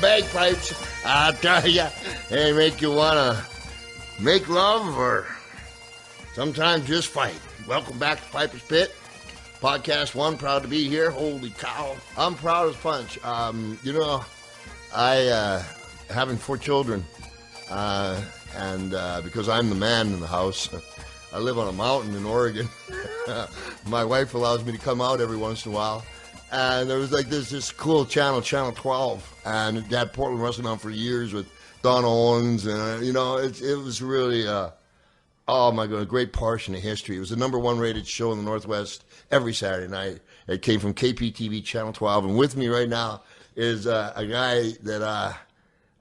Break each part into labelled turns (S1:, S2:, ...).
S1: bagpipes, I'll tell you, they make you want to make love or sometimes just fight. Welcome back to Piper's Pit, Podcast 1. Proud to be here. Holy cow. I'm proud as punch. I, having 4 children, and because I'm the man in the house, I live on a mountain in Oregon. My wife allows me to come out every once in a while. And there was this cool channel 12, and it had Portland Wrestling on for years with Don Owens, and it was really, oh my God, a great portion of history. It was the #1 rated show in the Northwest every Saturday night. It came from KPTV Channel 12, and with me right now is a guy that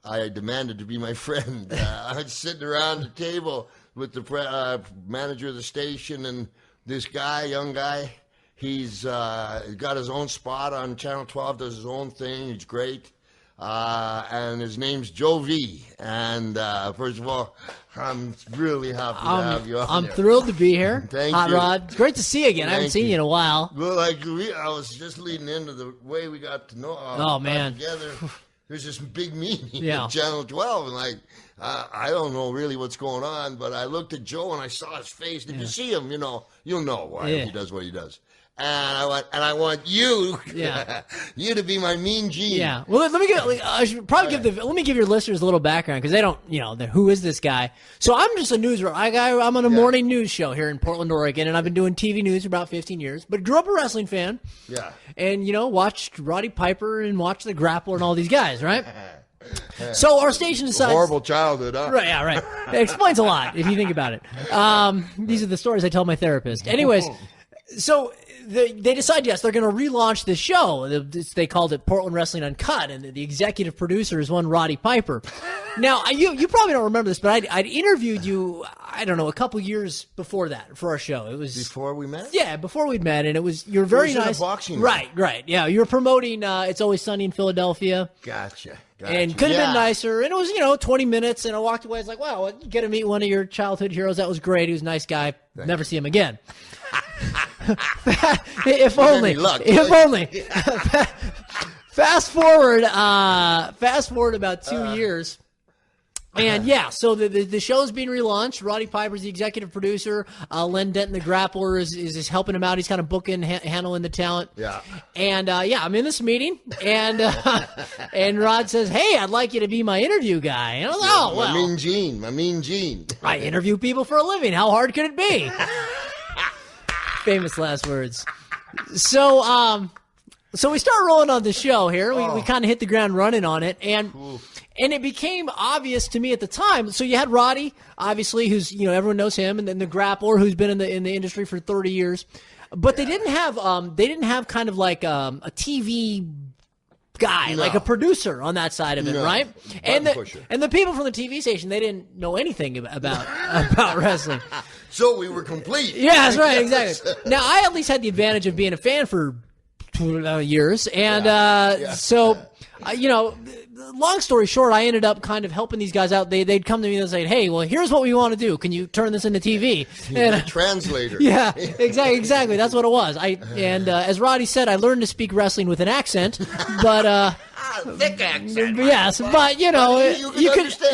S1: I demanded to be my friend. I'm sitting around the table with the manager of the station and this guy, young guy. He's got his own spot on Channel 12, does his own thing. He's great. And his name's Joe V. And first of all, I'm really happy to have you on
S2: I'm
S1: there.
S2: thrilled to be here.
S1: Thank
S2: Hot
S1: you.
S2: Rod. It's great to see you again. I haven't seen you in a while.
S1: Well, I was just leading into the way we got to know
S2: man.
S1: together. There's this big meeting
S2: Yeah.
S1: at Channel 12, and I don't know really what's going on, but I looked at Joe and I saw his face. If you see him, you'll know why he does what he does. And I want you, you to be my mean Gene.
S2: Yeah. Well, I should probably let me give your listeners a little background because they don't, who is this guy? So I'm just a news guy. I'm on a morning news show here in Portland, Oregon, and I've been doing TV news for about 15 years. But grew up a wrestling fan. Yeah. And watched Roddy Piper and watched the Grappler and all these guys, right? So our station decides.
S1: Horrible childhood, huh?
S2: Right. Yeah. Right. It explains a lot if you think about it. These are the stories I tell my therapist. Anyways, so. They decide, yes, they're going to relaunch this show. They called it Portland Wrestling Uncut, and the executive producer is one Roddy Piper. Now, you probably don't remember this, but I'd interviewed you, I don't know, a couple years before that for our show. It was
S1: before we met?
S2: Yeah, before we'd met, and you're very nice.
S1: In a boxing
S2: right. Yeah, you were promoting It's Always Sunny in Philadelphia.
S1: Gotcha.
S2: And could have been nicer. And it was, 20 minutes, and I walked away. I was like, wow, you get to meet one of your childhood heroes. That was great. He was a nice guy. Never see him again. If only. Fast forward about 2 years. And so the show's being relaunched. Roddy Piper's the executive producer. Len Denton, the Grappler, is helping him out. He's kind of booking, handling the talent. Yeah. And I'm in this meeting, and Rod says, "Hey, I'd like you to be my interview guy." And I was like, "Oh, well,
S1: my mean Gene.
S2: I interview people for a living. How hard could it be?" Famous last words. So we start rolling on the show here. We kind of hit the ground running on it, and it became obvious to me at the time. So you had Roddy, obviously, who's everyone knows him, and then the Grappler, who's been in the industry for 30 years. But they didn't have kind of like a TV guy, like a producer on that side of it, right? And the people from the TV station, they didn't know anything about wrestling.
S1: So we were complete.
S2: Yeah, that's right, exactly. Now, I at least had the advantage of being a fan for 2 years, and so, long story short, I ended up kind of helping these guys out. They'd come to me and say, "Hey, well, here's what we want to do. Can you turn this into TV?"
S1: And a translator.
S2: Yeah, exactly. That's what it was. As Roddy said, I learned to speak wrestling with an accent, but
S1: thick accent.
S2: Yes, but you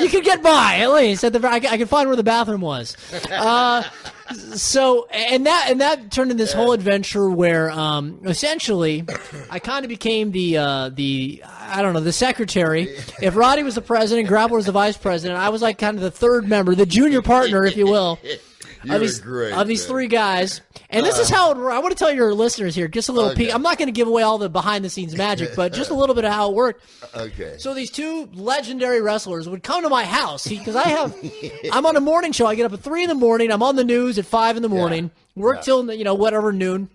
S2: could get by at least. I could find where the bathroom was. So that turned into this whole adventure where essentially I kind of became the secretary. If Roddy was the president, Grappler was the vice president, I was like kind of the third member, the junior partner, if you will. Of these 3 guys. And this is how I want to tell your listeners here, just a little peek. I'm not going to give away all the behind-the-scenes magic, but just a little bit of how it worked. Okay. So these 2 legendary wrestlers would come to my house because I'm on a morning show. I get up at 3 in the morning. I'm on the news at 5 in the morning. Work till whatever noon.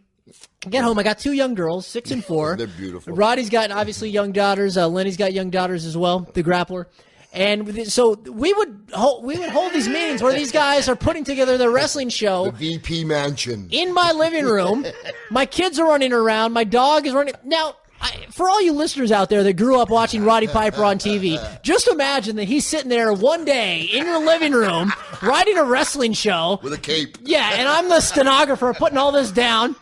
S2: I get home. I got 2 young girls, 6 and 4.
S1: They're beautiful.
S2: Roddy's got obviously young daughters. Lenny's got young daughters as well. The Grappler. And so we would hold these meetings where these guys are putting together their wrestling show.
S1: The VP mansion.
S2: In my living room. My kids are running around. My dog is running. Now, for all you listeners out there that grew up watching Roddy Piper on TV, just imagine that he's sitting there one day in your living room writing a wrestling show.
S1: With a cape.
S2: Yeah, and I'm the stenographer putting all this down.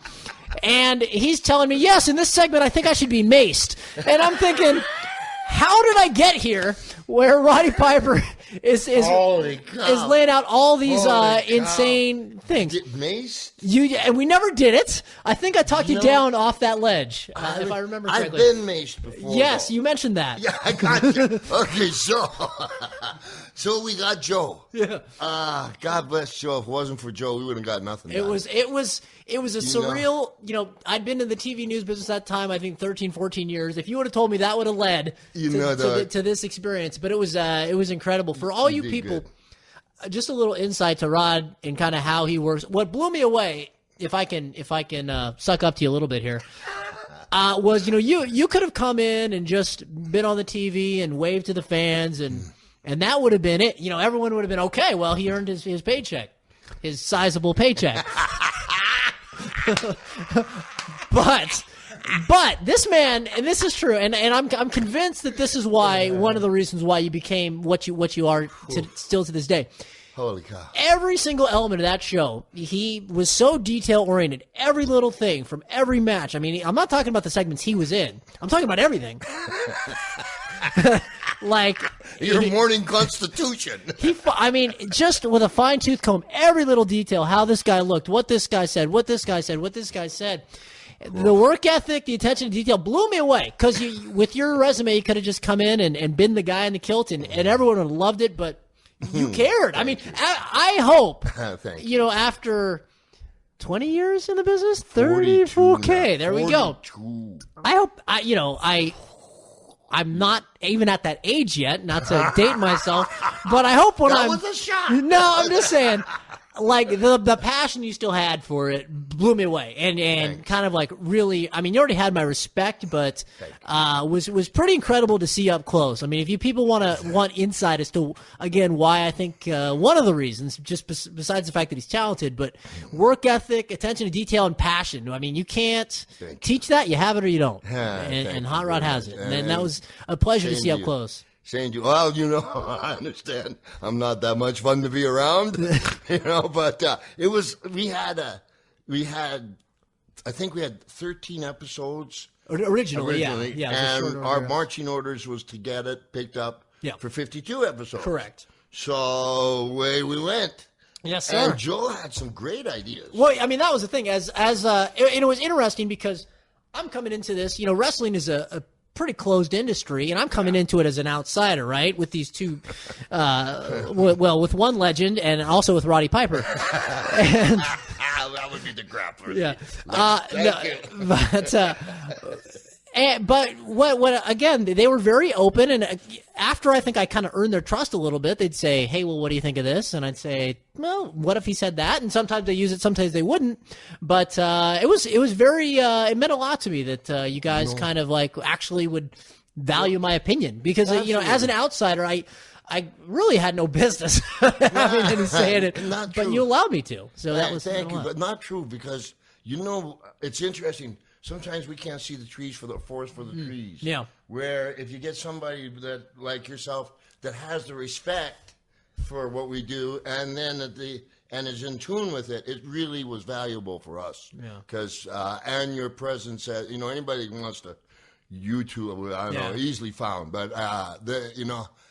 S2: And he's telling me, yes, in this segment, I think I should be maced. And I'm thinking, how did I get here where Roddy Piper is laying out all these insane things?
S1: Get maced?
S2: And we never did it. I think I talked you down off that ledge, if I remember correctly.
S1: I've been maced before.
S2: Yes,
S1: though.
S2: you mentioned that.
S1: Yeah, I got you. Okay, so we got Joe.
S2: Yeah.
S1: God bless Joe. If it wasn't for Joe, we wouldn't have got nothing.
S2: It was a surreal, I'd been in the TV news business at that time, I think 13, 14 years. If you would have told me that would have led to this experience, but it was incredible. For all you people, just a little insight to Rod and kind of how he works. What blew me away, if I can suck up to you a little bit here, was, you could have come in and just been on the TV and waved to the fans and that would have been it. Everyone would have been, okay, well, he earned his paycheck, his sizable paycheck. But this man, and this is true, and I'm convinced that this is why one of the reasons why you became what you are still to this day.
S1: Holy cow.
S2: Every single element of that show, he was so detail-oriented. Every little thing from every match. I mean, I'm not talking about the segments he was in. I'm talking about everything. Like
S1: your morning constitution.
S2: Just with a fine-tooth comb, every little detail, how this guy looked, what this guy said, what this guy said. The work ethic, the attention to detail blew me away, because with your resume, you could have just come in and been the guy in the kilt, and everyone would have loved it, but you cared. I hope, after 20 years in the business, 34, okay, there we go. I hope, I'm not even at that age yet, not to date myself, but I hope when
S1: that was a shot.
S2: No, I'm just saying, like, the passion you still had for it blew me away, and kind of like really, you already had my respect, but was pretty incredible to see up close. If you people want insight as to, again, why I think one of the reasons, just besides the fact that he's talented, but work ethic, attention to detail, and passion. You can't teach that. You have it or you don't, and Hot Rod has it, and that was a pleasure to see up close.
S1: Saying to you, well, I understand. I'm not that much fun to be around, but it was, I think we had 13 episodes.
S2: Originally. Yeah.
S1: And our marching orders was to get it picked up for 52 episodes.
S2: Correct.
S1: So away we went.
S2: Yes, sir.
S1: And Joe had some great ideas.
S2: Well, that was the thing. It was interesting because I'm coming into this, wrestling is a pretty closed industry, and I'm coming into it as an outsider, right? With these two, with one legend and also with Roddy Piper. And
S1: that would be the grappler.
S2: Yeah. But what again, they were very open, and after I think I kind of earned their trust a little bit, they'd say, hey, well, what do you think of this? And I'd say, well, what if he said that? And sometimes they use it, sometimes they wouldn't. But it was very, it meant a lot to me that you guys kind of like actually would value my opinion, because, as an outsider, I really had no business having any say in it, but you allowed me to. So that was
S1: thank you, but not true, because it's interesting. Sometimes we can't see the trees for the forest for the trees.
S2: Yeah.
S1: Where if you get somebody that, like yourself, that has the respect for what we do, and then and is in tune with it, it really was valuable for us. Yeah. Because and your presence, anybody who wants to YouTube, I don't know, easily found, but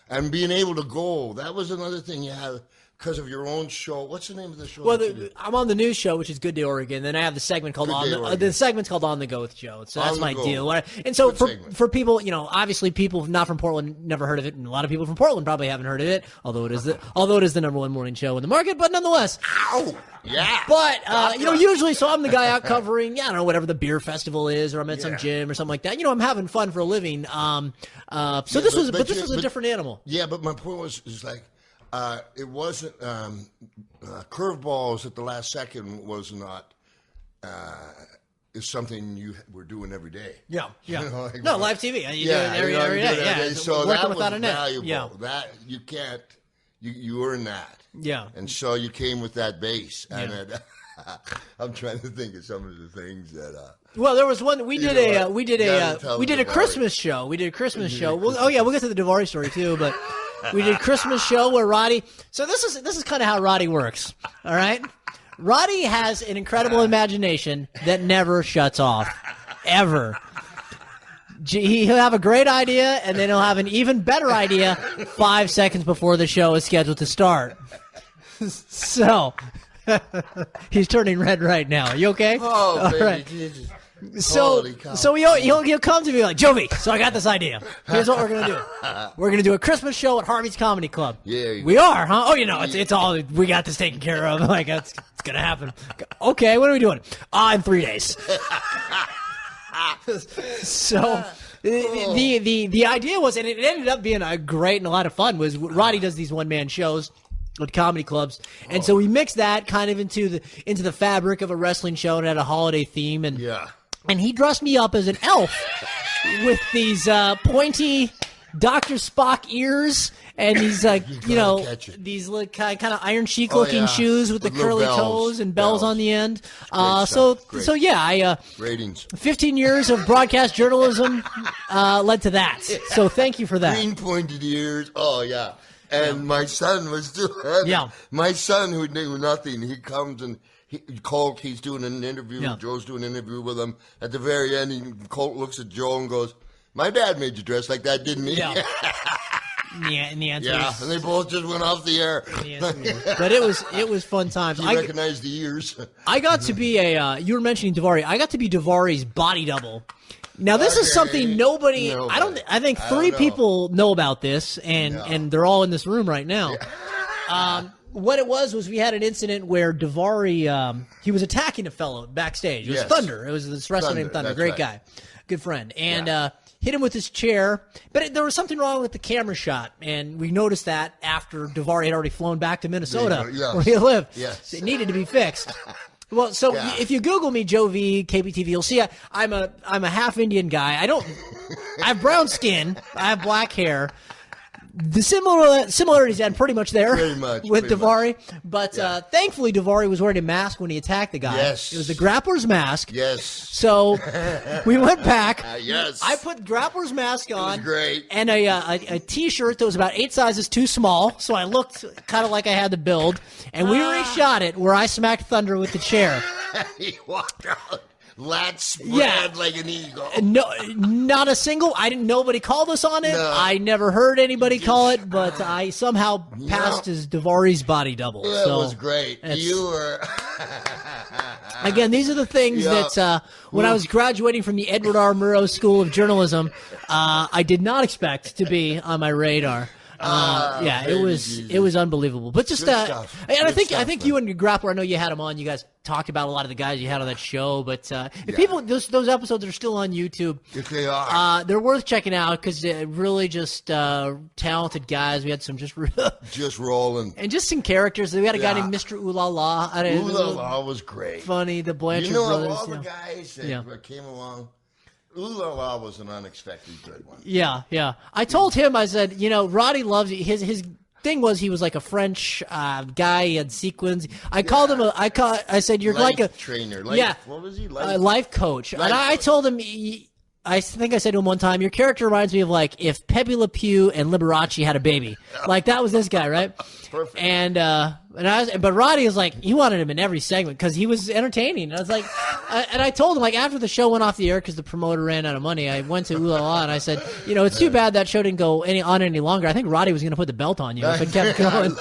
S1: and being able to go, that was another thing you have. Because of your own show. What's the name of the show?
S2: Well, I'm on the news show, which is Good Day Oregon. Then I have the segment called the segment's called On the Go with Joe. So that's my deal. And so for people, obviously people not from Portland never heard of it, and a lot of people from Portland probably haven't heard of it. Although it is the number one morning show in the market, but nonetheless.
S1: Ow! Yeah.
S2: But usually, so I'm the guy out covering, whatever the beer festival is, or I'm at some gym or something like that. I'm having fun for a living. This was a different animal.
S1: Yeah, but my point was like. It wasn't curveballs at the last second was not is something you were doing every day.
S2: Yeah. Live TV. You do it every day. Yeah,
S1: so that was valuable. Yeah. That you can't. You earn that.
S2: Yeah.
S1: And so you came with that base, and I'm trying to think of some of the things that.
S2: Well, there was one we did a Christmas show. We did a Christmas show. We'll get to the Davari story too, but. We did a Christmas show where Roddy. So this is kind of how Roddy works. All right, Roddy has an incredible imagination that never shuts off, ever. He'll have a great idea, and then he'll have an even better idea 5 seconds before the show is scheduled to start. So, he's turning red right now. You okay?
S1: Oh,
S2: all
S1: baby
S2: right.
S1: Jesus.
S2: So he'll come to me like, Jovi, so I got this idea. Here's what we're going to do. We're going to do a Christmas show at Harvey's Comedy Club.
S1: Yeah.
S2: We are, huh? Oh, it's all, we got this taken care of. Like, it's going to happen. Okay, what are we doing? In 3 days. So the idea was, and it ended up being a great and a lot of fun, was Roddy does these one-man shows at comedy clubs, and so we mixed that kind of into the fabric of a wrestling show and had a holiday theme, and he dressed me up as an elf with these pointy Dr. Spock ears and these these kind of Iron Sheik looking shoes with the curly toes and bells on the end.
S1: Ratings.
S2: 15 years of broadcast journalism led to that. So thank you for that.
S1: Green pointed ears. Oh yeah. And my son was doing.
S2: Yeah.
S1: My son, who knew nothing, he comes and Colt. He's doing an interview.
S2: Yeah.
S1: Joe's doing an interview with him. At the very end, Colt looks at Joe and goes, "My dad made you dress like that, didn't he?"
S2: Yeah. And the answer is,
S1: and they both just went off the air.
S2: But it was fun times.
S1: I recognized the ears.
S2: I got to be you were mentioning Daivari. I got to be Daivari's body double. Now this is something nobody. I think 3 people know about this, and they're all in this room right now. Yeah. What it was we had an incident where Daivari he was attacking a fellow backstage. It was Thunder. It was this wrestler named Thunder. Great guy, good friend, and hit him with his chair. But there was something wrong with the camera shot, and we noticed that after Daivari had already flown back to Minnesota, where he lived.
S1: Yes.
S2: So it needed to be fixed. Well, so if you Google me, Joe V, KBTV, you'll see I'm a half Indian guy. I have brown skin. I have black hair. The similarities end pretty much there with Daivari. But thankfully, Daivari was wearing a mask when he attacked the guy.
S1: Yes.
S2: It was the Grappler's mask.
S1: Yes.
S2: So we went back.
S1: Yes.
S2: I put Grappler's mask on.
S1: It was great.
S2: And a T-shirt that was about 8 sizes too small, so I looked kind of like I had the build. And we reshot it where I smacked Thunder with the chair.
S1: He walked out. Lats spread like an eagle.
S2: No, not a single. Nobody called us on it. No. I never heard anybody call it, but I somehow passed as Daivari's body double.
S1: That was great. You were.
S2: Again, these are the things that when I was graduating from the Edward R. Murrow School of Journalism, I did not expect to be on my radar. It was unbelievable. But just and I think you and your Grappler, I know you had him on. You guys talked about a lot of the guys you had on that show. But if people, those episodes are still on YouTube.
S1: If they are,
S2: they're worth checking out because they're really just talented guys. We had some just
S1: rolling
S2: and just some characters. We had a guy named Mr. Ooh La La.
S1: Ooh La La was great.
S2: Funny, the Blanchard brothers.
S1: Of all the guys that came along. Ooh La La was an unexpected good one.
S2: Yeah. I told him, I said, Roddy loves you. His thing was he was like a French guy. He had sequins. I called him I said, you're like a
S1: trainer. What was he?
S2: Life coach. And I told him, I think I said to him one time, your character reminds me of like if Pepe Le Pew and Liberace had a baby. Like that was this guy, right?
S1: Perfect.
S2: But Roddy was like, he wanted him in every segment because he was entertaining. And I was like, and I told him like after the show went off the air because the promoter ran out of money, I went to Ooh La La and I said, it's too bad that show didn't go any longer. I think Roddy was going to put the belt on you if it kept going.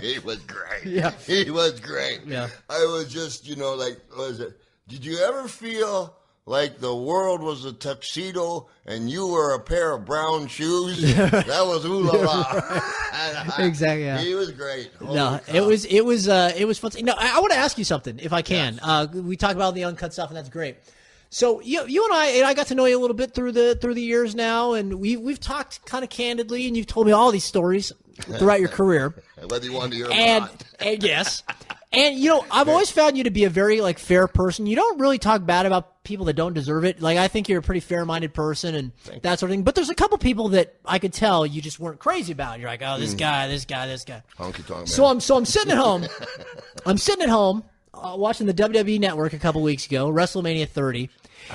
S1: He was great.
S2: Yeah,
S1: he was great.
S2: Yeah,
S1: I was just what was it? Did you ever feel like the world was a tuxedo and you were a pair of brown shoes? That was Ooh La La.
S2: Exactly. Yeah.
S1: He was great.
S2: It was fun. No, I want to ask you something if I can. Yes. We talk about the uncut stuff and that's great. So you and I got to know you a little bit through the years now, and we've talked kind of candidly, and you've told me all these stories throughout your career.
S1: Whether you want to hear them or not.
S2: And yes. And, I've always found you to be a very, fair person. You don't really talk bad about people that don't deserve it. I think you're a pretty fair-minded person and that sort of thing. But there's a couple people that I could tell you just weren't crazy about. You're like, oh, this guy.
S1: Honky tonk man.
S2: So I'm sitting at home. Watching the WWE Network a couple weeks ago, WrestleMania 30.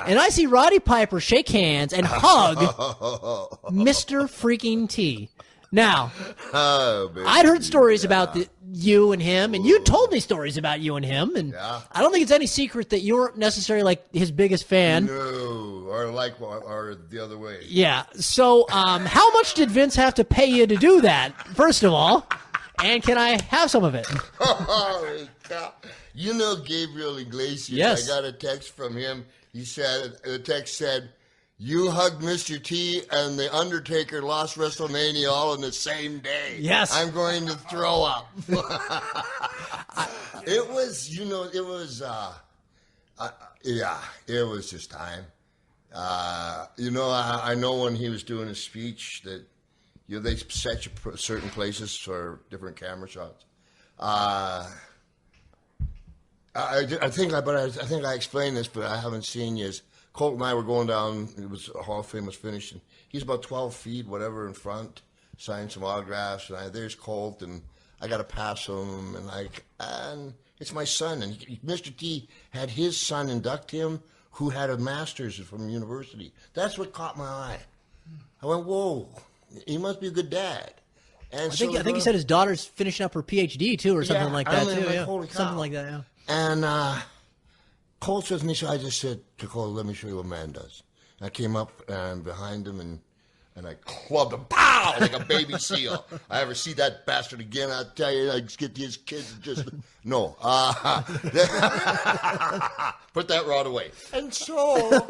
S2: And I see Roddy Piper shake hands and hug Mr. freaking T. Now, I'd heard stories about you and him, and you told me stories about you and him, and I don't think it's any secret that you weren't necessarily his biggest fan.
S1: No. or the other way.
S2: Yeah. So, how much did Vince have to pay you to do that? First of all, and can I have some of it?
S1: Holy cow! You know Gabriel Iglesias.
S2: Yes.
S1: I got a text from him. He said the text said, "You hugged Mr. T and the Undertaker lost WrestleMania all in the same day."
S2: Yes.
S1: I'm going to throw up. It was just time. I know when he was doing his speech that, they set you certain places for different camera shots. I think I explained this, but I haven't seen you. Colt and I were going down. It was a Hall of Fame was finished, and he's about 12 feet, whatever, in front, signed some autographs, and there's Colt, and I got to pass him, and it's my son, and Mr. T had his son induct him, who had a master's from university. That's what caught my eye. I went, whoa, he must be a good dad. And
S2: I think he said his daughter's finishing up her PhD too, or something like that too. Yeah, something like that. Yeah.
S1: And Colt says to me, so I just said to Colt, "Let me show you what man does." And I came up and behind him and I clubbed him, pow, like a baby seal. I ever see that bastard again, I'll tell you, I just get these kids just, no. Put that rod away. And so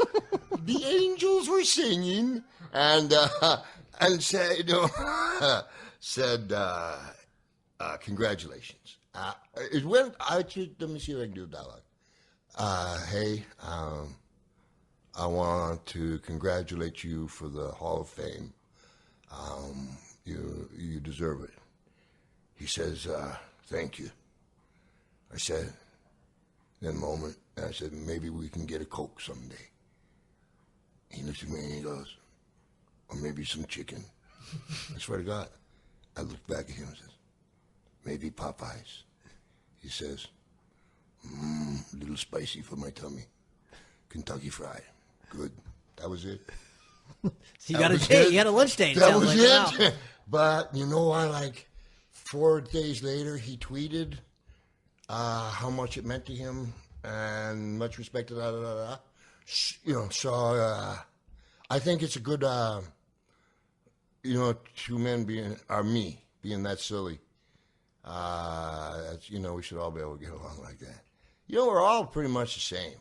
S1: the angels were singing and said, congratulations. It went, let me see if I can do a dialogue. Hey, I want to congratulate you for the Hall of Fame. You deserve it. He says, thank you. I said, in a moment, I said, maybe we can get a Coke someday. He looks at me and he goes, or maybe some chicken. I swear to God. I looked back at him and says, maybe Popeyes. He says, a little spicy for my tummy. Kentucky Fried. Good. That was it.
S2: So you got a date. You had a lunch date.
S1: That was it.
S2: Wow.
S1: But you know what? Like 4 days later, he tweeted how much it meant to him and much respect to So I think it's a good, two men being that silly. We should all be able to get along like that. We're all pretty much the same.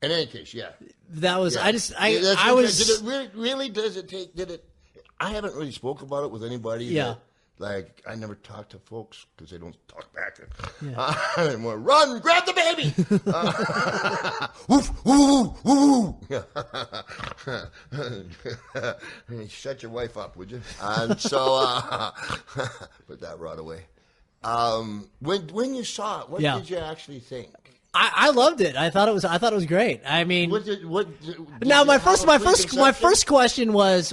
S1: In any case, yeah.
S2: That was,
S1: yeah.
S2: I was.
S1: Did it really, I haven't really spoke about it with anybody.
S2: Yeah.
S1: I never talk to folks because they don't talk back. Yeah. More, run, grab the baby. Woof, woo, woo, woo. Shut your wife up, would you? And so, put that rod away. When you saw it, what did you actually think?
S2: I loved it. I thought it was great. I mean, my first question was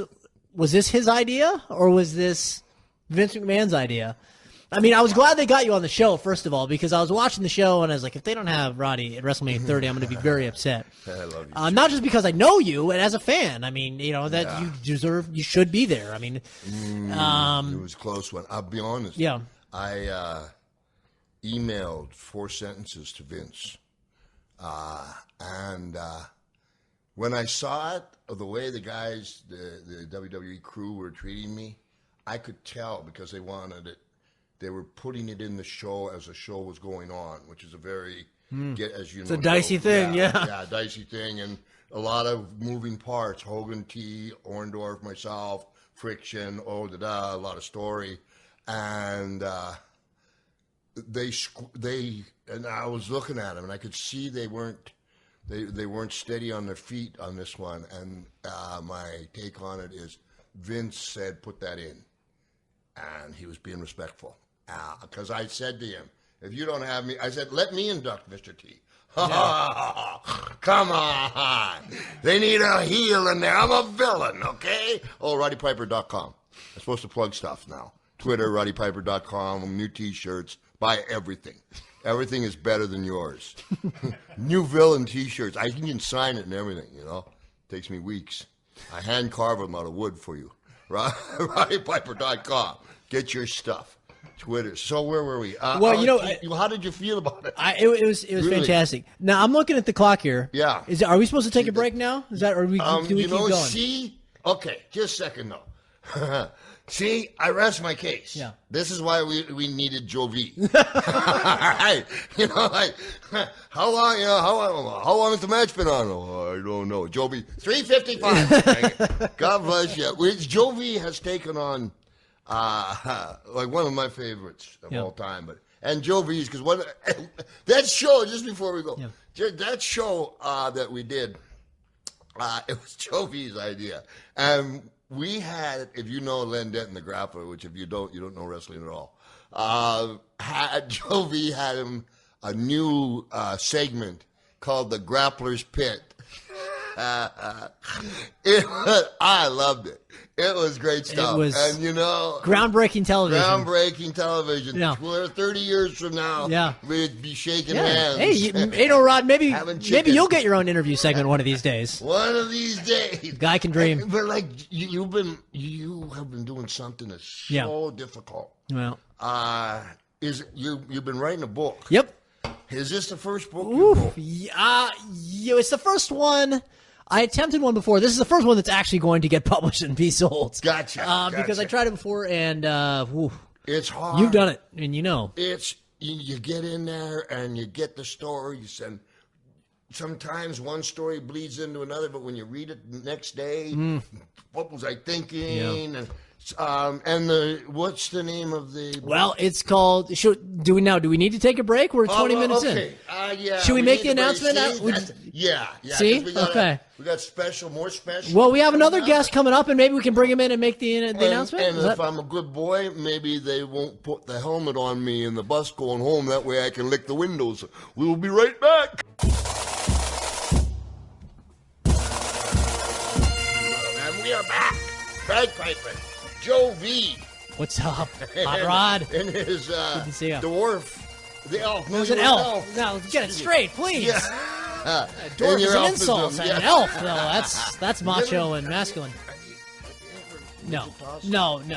S2: this his idea or was this Vince McMahon's idea? I mean, I was glad they got you on the show, first of all, because I was watching the show and I was like, if they don't have Roddy at WrestleMania 30, I'm going to be very upset.
S1: I love you.
S2: Not just because I know you and as a fan. I mean, you should be there. I mean, it
S1: was a close one. I'll be honest.
S2: Yeah.
S1: I emailed 4 sentences to Vince. And when I saw it, the way the guys, the WWE crew were treating me, I could tell because they wanted it. They were putting it in the show as the show was going on, which is a very, it's
S2: a dicey thing, yeah.
S1: Yeah, dicey thing. And a lot of moving parts. Hogan T, Orndorff, myself, friction, a lot of story. And and I was looking at them, and I could see they weren't steady on their feet on this one. And my take on it is, Vince said, "Put that in," and he was being respectful. Because I said to him, "If you don't have me," I said, "Let me induct Mr. T." Yeah. Come on, they need a heel in there. I'm a villain, okay? Oh, RowdyPiper.com. I'm supposed to plug stuff now. Twitter, RowdyPiper.com, new T-shirts. Buy everything. Everything is better than yours. New villain T-shirts. I can sign it and everything, Takes me weeks. I hand carve them out of wood for you. RowdyPiper.com. Get your stuff. Twitter. So where were we?
S2: Well,
S1: how did you feel about it?
S2: It was really fantastic. Now I'm looking at the clock here.
S1: Yeah.
S2: Are we supposed to take a break now? Is that, or do we keep going?
S1: See, okay, just a second though. See, I rest my case.
S2: Yeah.
S1: This is why we needed Joe V. Right. How long has the match been on? Oh, I don't know. Joe V. 3:55. God bless you. Joe V has taken on like one of my favorites of all time, and Joe V's, because that show, just before we go, that show that we did, it was Joe V's idea, and we had, if you know Denton the Grappler, which if you don't know wrestling at all, Joe V had him a new segment called the Grappler's Pit. I loved it. It was great stuff.
S2: It was groundbreaking television.
S1: Groundbreaking television.
S2: Yeah.
S1: 30 years from now, we'd be shaking hands.
S2: Hey, Rod, maybe you'll get your own interview segment one of these days.
S1: One of these days.
S2: Guy can dream.
S1: But like you have been doing something that's so difficult.
S2: Well,
S1: you've been writing a book.
S2: Yep.
S1: Is this the first book?
S2: It's the first one. I attempted one before. This is the first one that's actually going to get published and be sold.
S1: Gotcha.
S2: Because I tried it before, and
S1: it's hard.
S2: You've done it, and you know.
S1: You get in there and you get the stories, and sometimes one story bleeds into another. But when you read it the next day, what was I thinking?
S2: Yeah.
S1: And what's the name of the book?
S2: Well, it's called. Do we need to take a break? We're 20 minutes in. Should we make the announcement now? See? Okay.
S1: We got more special.
S2: Well, we have another guest coming up, and maybe we can bring him in and make the announcement.
S1: And if I'm a good boy, maybe they won't put the helmet on me in the bus going home. That way I can lick the windows. We will be right back. And we are back. Bagpiper. Joe V.
S2: What's up, Hot Rod?
S1: And his dwarf, the elf.
S2: It was an elf. Now, get it straight, please.
S1: Yeah.
S2: Dwarf is an insult. And an elf, though. That's macho and masculine. No. It's no.
S1: You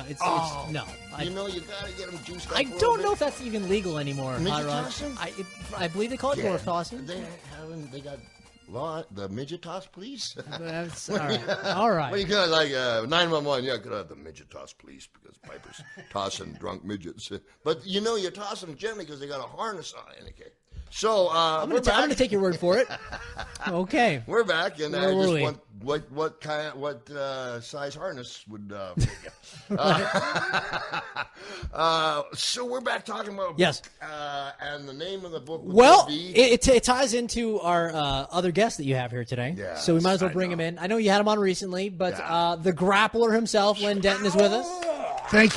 S1: gotta get them juiced up.
S2: I don't know if that's even legal anymore,
S1: Hot
S2: Rod.
S1: Tossing?
S2: I believe they call it dwarf tossing.
S1: They got the midget toss, please.
S2: All right.
S1: Well, you got like 911. Yeah, could have the midget toss, please, because Piper's tossing drunk midgets. But you toss them gently because they got a harness on it. Okay. So
S2: I'm going to take your word for it. Okay.
S1: We're back, and I just want what size harness would. So we're back talking about and the name of the book.
S2: Well, it ties into our other guest that you have here today.
S1: Yes,
S2: so we might as well bring him in. I know you had him on recently, but the grappler himself, Denton, is with us.
S3: Thank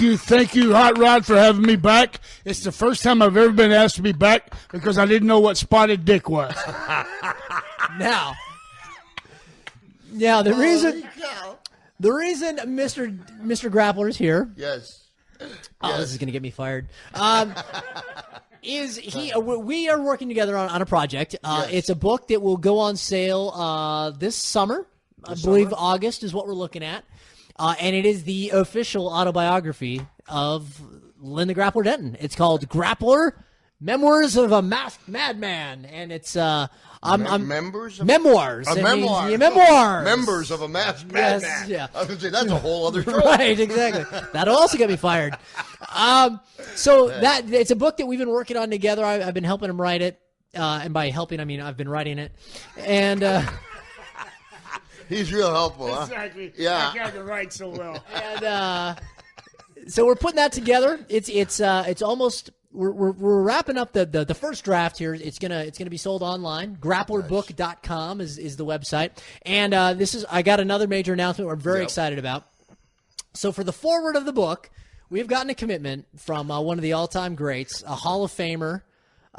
S3: you, Hot Rod, for having me back. It's the first time I've ever been asked to be back because I didn't know what spotted dick was.
S2: Now, the reason Mr. Grappler is here.
S1: Yes.
S2: This is going to get me fired. We are working together on a project. It's a book that will go on sale this summer. I believe August is what we're looking at. And it is the official autobiography of Lynn the Grappler Denton. It's called Grappler, Memoirs of a Masked Madman. And it's
S1: Memoirs?
S2: Memoirs.
S1: Memoirs.
S2: Memoirs.
S1: Members of a Masked Madman.
S2: Yes, yeah.
S1: I was going to say, that's a whole other show.
S2: Right, exactly. That'll also get me fired. It's a book that we've been working on together. I've been helping him write it. And by helping, I mean I've been writing it. And...
S1: He's real helpful, huh?
S3: Exactly.
S1: Yeah.
S3: I can write so well.
S2: And so we're putting that together. It's almost we're wrapping up the first draft here. It's gonna be sold online. Grapplerbook.com is the website. And I got another major announcement we're very excited about. So for the foreword of the book, we've gotten a commitment from one of the all-time greats, a Hall of Famer.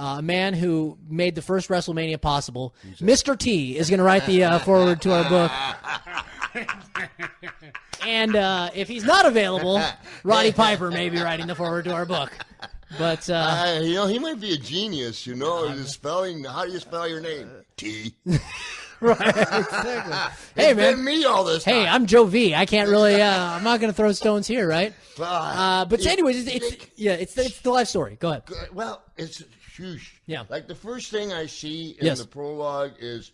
S2: A man who made the first WrestleMania possible. Mr. T is going to write the foreword to our book. And if he's not available, Roddy Piper may be writing the foreword to our book. But
S1: he might be a genius. The spelling. How do you spell your name? T.
S2: Right. Exactly. Hey,
S1: It's
S2: man.
S1: been me all this time.
S2: Hey, I'm Joe V. I can't really. I'm not going to throw stones here, right?
S1: But
S2: Anyways, it's the life story. Go ahead.
S1: Well, it's huge.
S2: Yeah.
S1: Like the first thing I see in
S2: Yes.
S1: the prologue is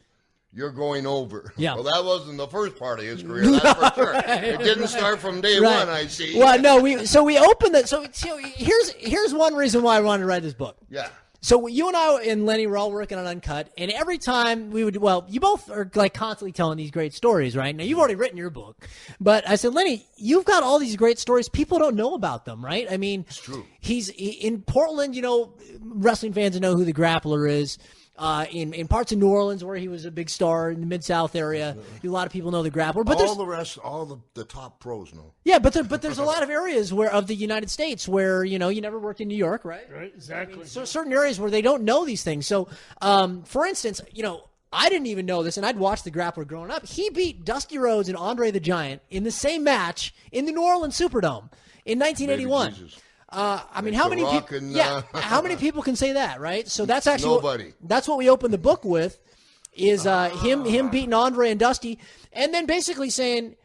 S1: you're going over.
S2: Yeah.
S1: Well, that wasn't the first part of his career, that's for sure. It didn't start from day one, I see.
S2: Well, no, we opened that. So here's one reason why I wanted to write this book.
S1: Yeah.
S2: So you and I and Lenny were all working on Uncut, and every time we would, you both are like constantly telling these great stories, right? Now you've already written your book, but I said, Lenny, you've got all these great stories. People don't know about them, right? I mean,
S1: it's true.
S2: He's in Portland. Wrestling fans know who the Grappler is. In parts of New Orleans where he was a big star in the Mid-South area, a lot of people know the Grappler. But
S1: all the top pros know.
S2: Yeah, but there's a lot of areas of the United States where you never worked in New York, right?
S3: Right, exactly.
S2: I mean, so certain areas where they don't know these things. So, for instance, I didn't even know this, and I'd watched the Grappler growing up. He beat Dusty Rhodes and Andre the Giant in the same match in the New Orleans Superdome in 1981. I mean, how many people? How many people can say that, right? So that's actually
S1: nobody.
S2: That's what we opened the book with, is him beating Andre and Dusty, and then basically saying,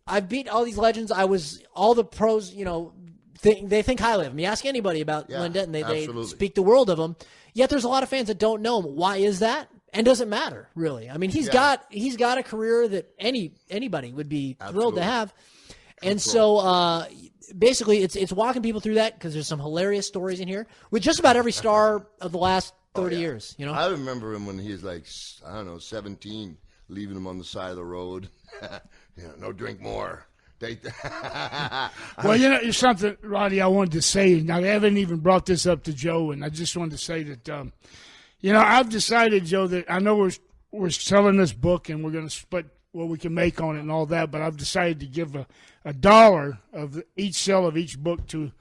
S2: I've beat all these legends. All the pros, they think highly of him. You ask anybody about Len Denton, they speak the world of him. Yet there's a lot of fans that don't know him. Why is that? And doesn't matter really. I mean, he's got a career that anybody would be thrilled to have, and so. Basically, it's walking people through that because there's some hilarious stories in here with just about every star of the last 30 years.
S1: I remember him when he was like, 17, leaving him on the side of the road. No drink more.
S3: Well, something, Roddy, I wanted to say, and I haven't even brought this up to Joe, and I just wanted to say that, I've decided, Joe, that I know we're selling this book and we're going to split what we can make on it and all that, but I've decided to give a dollar of each sale of each book to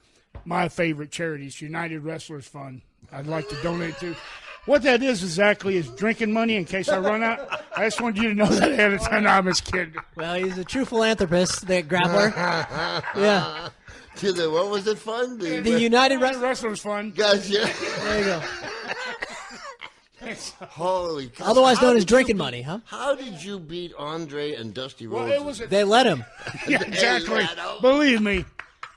S3: my favorite charities, United Wrestlers Fund. I'd like to donate to. What that is exactly is drinking money in case I run out. I just wanted you to know that ahead of time. I'm just kidding.
S2: Well, he's a true philanthropist, the Grappler. Yeah.
S1: What was it fund?
S2: The United
S3: Wrestlers Fund.
S1: Gotcha.
S2: There you go.
S1: Holy cow.
S2: Otherwise known as drinking money, huh?
S1: How did you beat Andre and Dusty Rhodes?
S2: They let him.
S3: Yeah, exactly. Believe me.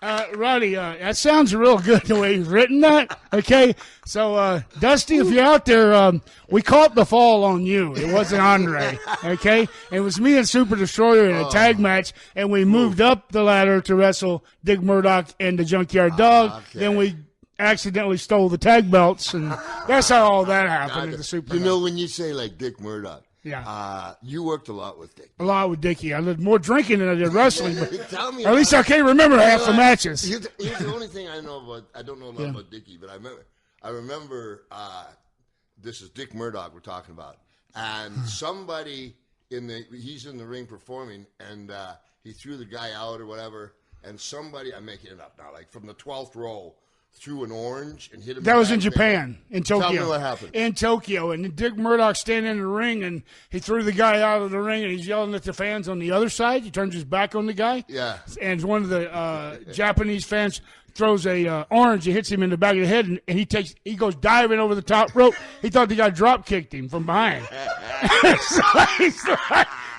S3: Roddy, that sounds real good the way he's written that. Okay? So, Dusty, if you're out there, we caught the fall on you. It wasn't Andre. Okay? It was me and Super Destroyer in a tag match, and we moved up the ladder to wrestle Dick Murdoch and the Junkyard Dog. Okay. Then we accidentally stole the tag belts, and that's how all that happened in the Super.
S1: When you say like Dick Murdoch, you worked a lot with Dick.
S3: A lot with Dickie. I did more drinking than I did wrestling. But
S1: Tell me
S3: at least I can't remember half the matches.
S1: Here's the only thing I know about. I don't know a lot about Dickie, but I remember. This is Dick Murdoch we're talking about, and somebody he's in the ring performing, and he threw the guy out or whatever, and somebody, I'm making it up now, like from the 12th row, threw an orange and hit him.
S3: That was in Japan, in Tokyo.
S1: Tell me what happened.
S3: In Tokyo, and Dick Murdoch standing in the ring, and he threw the guy out of the ring, and he's yelling at the fans on the other side. He turns his back on the guy.
S1: Yeah.
S3: And one of the Japanese fans throws a orange. He hits him in the back of the head, and he goes diving over the top rope. He thought the guy drop kicked him from behind.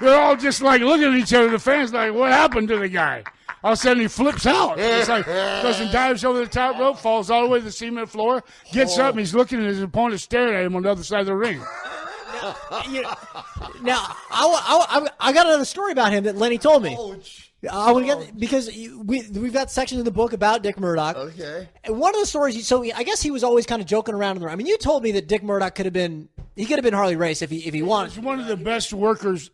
S3: They're all just like looking at each other. The fans like, what happened to the guy? All of a sudden, he flips out. It's like, goes and dives over the top rope, falls all the way to the cement floor, gets up, and he's looking at his opponent staring at him on the other side of the ring.
S2: Now, I got another story about him that Lenny told me. I want to get because we've got sections of the book about Dick Murdoch. Okay. And one of the stories, so I guess he was always kind of joking around in the ring. I mean, you told me that Dick Murdoch could have been Harley Race if he wanted.
S3: He's one of the best workers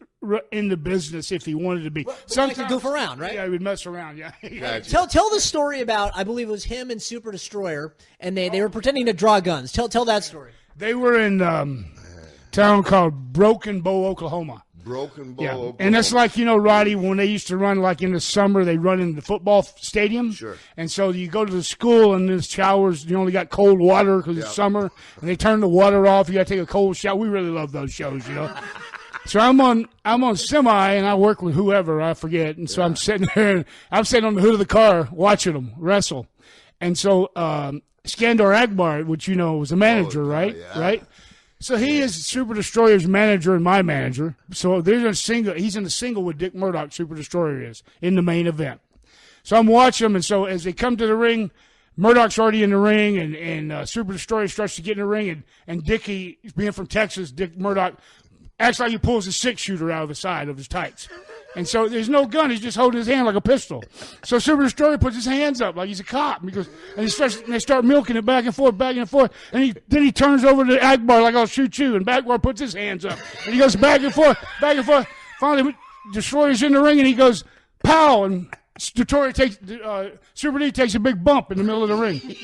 S3: in the business if he wanted to be.
S2: Sometimes like to goof around, right?
S3: Yeah, he would mess around. Yeah.
S2: Gotcha. Tell the story about, I believe it was him and Super Destroyer, and they were pretending to draw guns. Tell that story.
S3: They were in a town called Broken Bow, Oklahoma.
S1: Broken Bow,
S3: yeah.
S1: Oklahoma.
S3: And that's like, Roddy, when they used to run like in the summer, they run in the football stadium. Sure. And so you go to the school and there's showers. You only got cold water because it's summer. And they turn the water off. You got to take a cold shower. We really love those shows, So I'm on semi and I work with whoever, I forget. And so I'm sitting there and I'm sitting on the hood of the car watching them wrestle. And so Skandar Akbar, which was a manager, right? Yeah. Right? So he is Super Destroyer's manager and my manager. So there's a single. He's in the single with Dick Murdoch. Super Destroyer is in the main event. So I'm watching them, and so as they come to the ring, Murdoch's already in the ring, and Super Destroyer starts to get in the ring, and Dickie, being from Texas, Dick Murdoch, acts like he pulls a 6-shooter out of the side of his tights. And so there's no gun. He's just holding his hand like a pistol. So Super Destroyer puts his hands up like he's a cop. And they start milking it back and forth. And then he turns over to Akbar like, I'll shoot you. And Akbar puts his hands up. And he goes back and forth. Finally, Destroyer's in the ring, and he goes, pow. And Super D takes a big bump in the middle of the ring.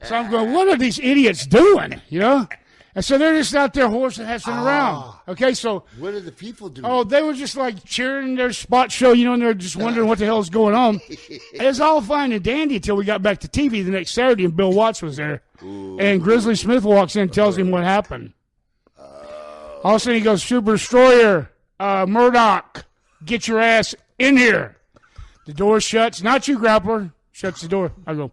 S3: So I'm going, what are these idiots doing? You know? And so they're just out there horse and hessing around. Okay, so.
S1: What are the people doing?
S3: Oh, they were just like cheering their spot show, you know, and they're just wondering what the hell is going on. It was all fine and dandy until we got back to TV the next Saturday, and Bill Watts was there. Ooh. And Grizzly Smith walks in and tells him what happened. All of a sudden he goes, Super Destroyer, Murdoch, get your ass in here. The door shuts. Not you, Grappler. Shuts the door. I go,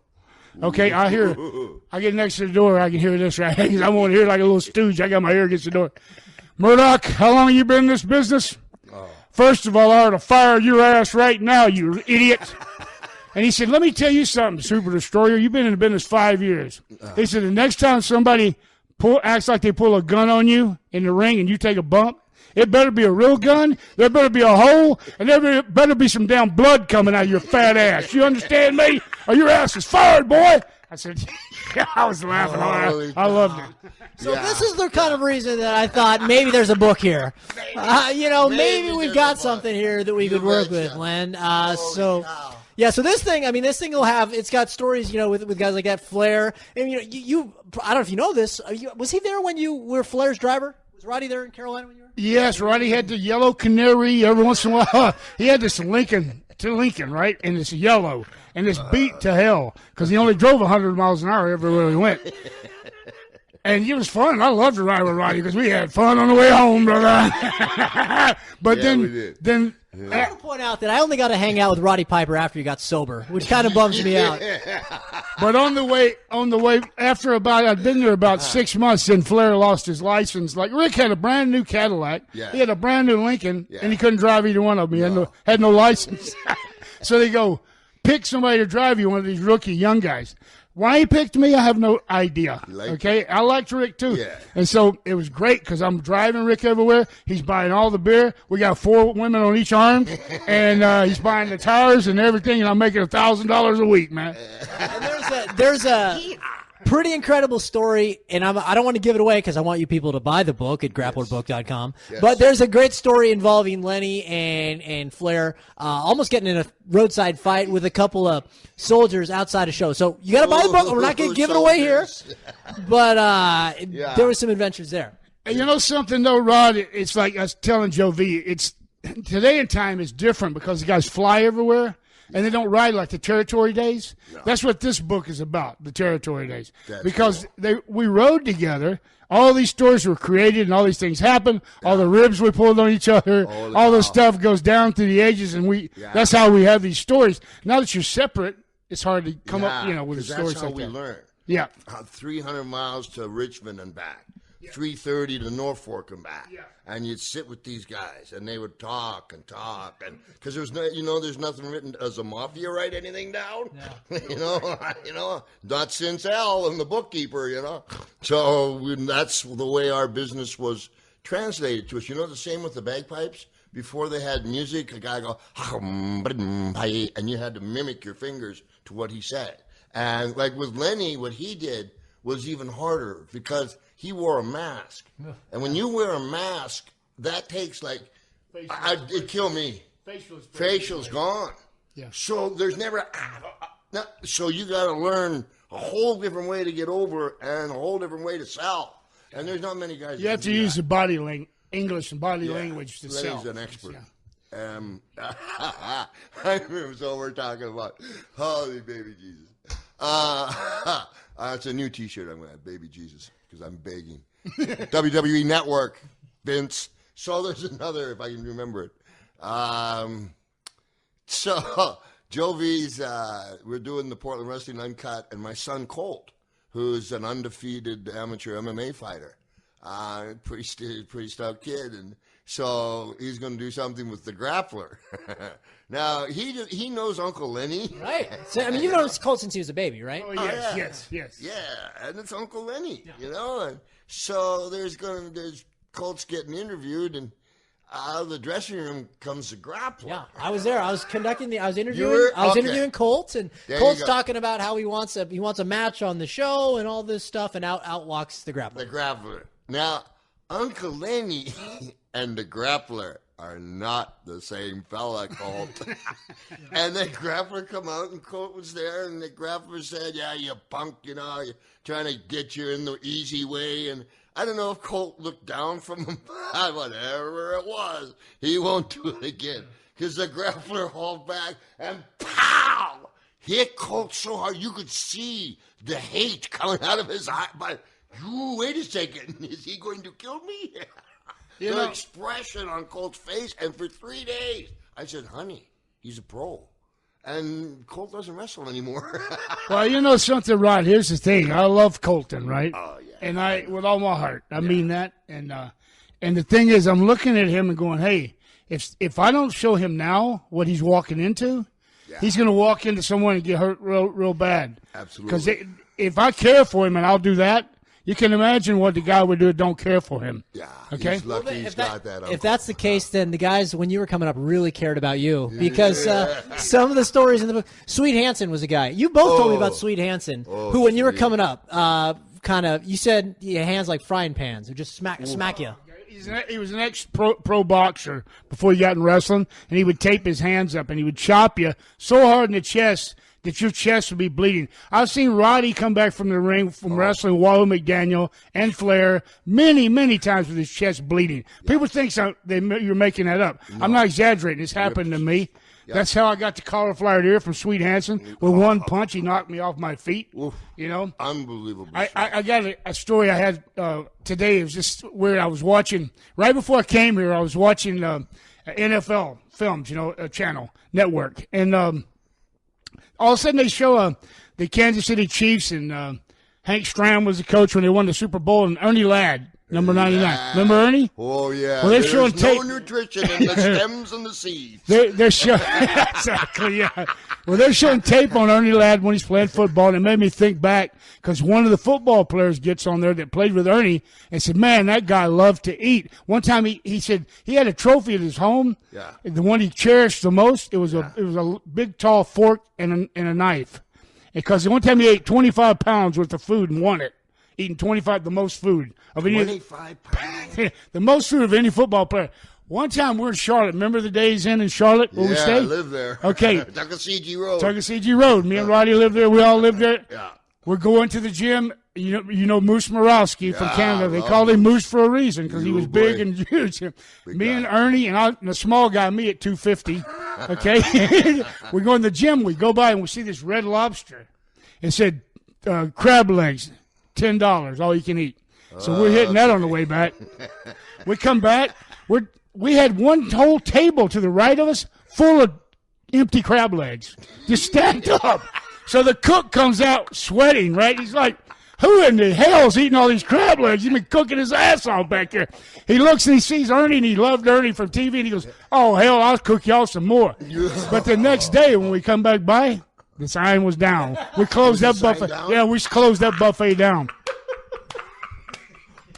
S3: okay, I get next to the door. I can hear this right because I want to hear like a little stooge. I got my ear against the door. Murdoch, how long have you been in this business? First of all, I ought to fire your ass right now, you idiot. And he said, let me tell you something, Super Destroyer. You've been in the business 5 years. He said, the next time somebody acts like they pull a gun on you in the ring and you take a bump, it better be a real gun, there better be a hole, and there better be some damn blood coming out of your fat ass. You understand me? Or your ass is fired, boy. I said, yeah, I was laughing. I loved it.
S2: So this is the kind of reason that I thought maybe there's a book here. Maybe we've got something here that we could work with, Len. So this thing will have, it's got stories, with guys like that, Flair. And, I don't know if you know this. Was he there when you were Flair's driver? Was Roddy there in Carolina when you were?
S3: Yes, Roddy had the yellow Canary every once in a while. He had this Lincoln, right? And it's yellow. And it's beat to hell because he only drove 100 miles an hour everywhere he went. And it was fun. I loved to ride with Roddy because we had fun on the way home, brother. But then
S2: I want to point out that I only got to hang out with Roddy Piper after he got sober, which kind of bums me out.
S3: But on the way, after I'd been there about 6 months, then Flair lost his license. Like Rick had a brand new Cadillac, he had a brand new Lincoln, and he couldn't drive either one of them. He had no license. So they go, pick somebody to drive you, one of these rookie young guys. Why he picked me, I have no idea. Okay, I liked Rick too, and so it was great because I'm driving Rick everywhere. He's buying all the beer. We got 4 women on each arm, and he's buying the tires and everything. And I'm making $1,000 a week, man.
S2: And there's a pretty incredible story, and I don't want to give it away because I want you people to buy the book at grapplerbook.com. Yes. But there's a great story involving Lenny and Flair almost getting in a roadside fight with a couple of soldiers outside a show. So you got to buy the book. We're not going to give it away here, but there was some adventures there.
S3: And you know something though, Rod? It's like I was telling Joe V. It's today in time is different because the guys fly everywhere. And they don't ride like the territory days. No. That's what this book is about, the territory days. That's because cool. We rode together. All these stories were created and all these things happened. Yeah. All the ribs we pulled on each other. All this stuff goes down through the ages. And that's how we have these stories. Now that you're separate, it's hard to come up with stories like that.
S1: That's how we learn.
S3: Yeah.
S1: 300 miles to Richmond and back. 3:30 to Norfolk and back, and you'd sit with these guys, and they would talk, and because there's there's nothing written. Does the mafia write anything down? Yeah. Not since Al and the bookkeeper, So that's the way our business was translated to us. The same with the bagpipes. Before they had music, a guy go, and you had to mimic your fingers to what he said. And like with Lenny, what he did was even harder because he wore a mask. And when you wear a mask, that takes it'd kill me. Facial's gone. Yeah. So there's never, so you got to learn a whole different way to get over and a whole different way to sell. And there's not many guys.
S3: You have to use the body English and body language to sell.
S1: He's an expert. I remember, so we're talking about holy baby Jesus. It's a new T-shirt I'm going to have, Baby Jesus, because I'm begging. WWE Network, Vince. So there's another, if I can remember it. So Joe V's, we're doing the Portland Wrestling Uncut, and my son Colt, who's an undefeated amateur MMA fighter. Pretty stout kid, and so he's going to do something with the Grappler. Now he knows Uncle Lenny,
S2: right? So, I mean, you've known Colt since he was a baby, right?
S3: Oh yes, yes.
S1: Yeah, and it's Uncle Lenny, and so there's Colt's getting interviewed, and out of the dressing room comes the Grappler.
S2: Yeah, I was there. I was interviewing Colt, and Colt's talking about how he wants a match on the show and all this stuff, and out walks the Grappler.
S1: The Grappler. Now, Uncle Lenny and the Grappler are not the same fella, Colt. And the Grappler come out, and Colt was there, and the Grappler said, "Yeah, you punk, you're trying to get you in the easy way." And I don't know if Colt looked down from him, whatever it was. He won't do it again, because the Grappler hauled back and pow! Hit Colt so hard you could see the hate coming out of his eye. But wait a second, is he going to kill me? The expression on Colt's face, and for 3 days, I said, "Honey, he's a pro." And Colt doesn't wrestle anymore.
S3: Well, you know something, Rod? Here's the thing. I love Colton, right?
S1: Oh, yeah.
S3: And I, with all my heart, I mean that. And the thing is, I'm looking at him and going, hey, if I don't show him now what he's walking into, he's going to walk into someone and get hurt real bad.
S1: Absolutely.
S3: Because if I care for him and I'll do that, you can imagine what the guy would do if don't care for him.
S1: Yeah.
S3: Okay.
S1: He's lucky he's got that.
S2: If that's the case, then the guys, when you were coming up, really cared about you, because some of the stories in the book, Sweet Hansen was a guy. You both told me about Sweet Hansen, who, when you were coming up, you said your hands like frying pans, or just smack you.
S3: He was an ex-pro boxer before he got in wrestling, and he would tape his hands up, and he would chop you so hard in the chest that your chest would be bleeding. I've seen Roddy come back from the ring from wrestling Wallow McDaniel and Flair many, many times with his chest bleeding. People think you're making that up. No. I'm not exaggerating. It's happened to me. Yep. That's how I got the cauliflower ear from Sweet Hansen. With one punch, he knocked me off my feet.
S1: Oof. Unbelievable.
S3: I got a story I had today. It was just weird. I was watching, right before I came here, I was watching NFL Films, a channel, network. And all of a sudden they show the Kansas City Chiefs, and Hank Stram was the coach when they won the Super Bowl, and Ernie Ladd, number 99. Remember Ernie?
S1: Oh, yeah.
S3: Well,
S1: there's no nutrition in the stems and the seeds.
S3: They're showing exactly, yeah. Well, they're showing tape on Ernie Ladd when he's playing football, and it made me think back, because one of the football players gets on there that played with Ernie and said, "Man, that guy loved to eat." One time he said he had a trophy at his home, the one he cherished the most. It was a big tall fork and a knife, because the one time he ate 25 pounds worth of food and won it. Eating 25, the most food of any
S1: 25 pounds.
S3: the most food of any football player. One time we're in Charlotte. Remember the days in Charlotte where we stayed?
S1: I lived there.
S3: Okay.
S1: Tuckasegee Road.
S3: Tuckasegee Road. Me and Roddy lived there. We all lived there.
S1: Yeah.
S3: We're going to the gym. You know Moose Morawski from Canada. They called him Moose for a reason, because he was big and huge. Me and Ernie and the small guy, me at 250. Okay. We go in the gym. We go by and we see this Red Lobster. It said crab legs, $10, all you can eat. So we're hitting that on the way back. We come back. We had one whole table to the right of us full of empty crab legs, just stacked up. So the cook comes out sweating, right? He's like, "Who in the hell's eating all these crab legs? He's been cooking his ass off back there." He looks and he sees Ernie, and he loved Ernie from TV, and he goes, "Oh, hell, I'll cook y'all some more." But the next day when we come back by, the sign was down. We closed that buffet. Yeah, we closed that buffet down.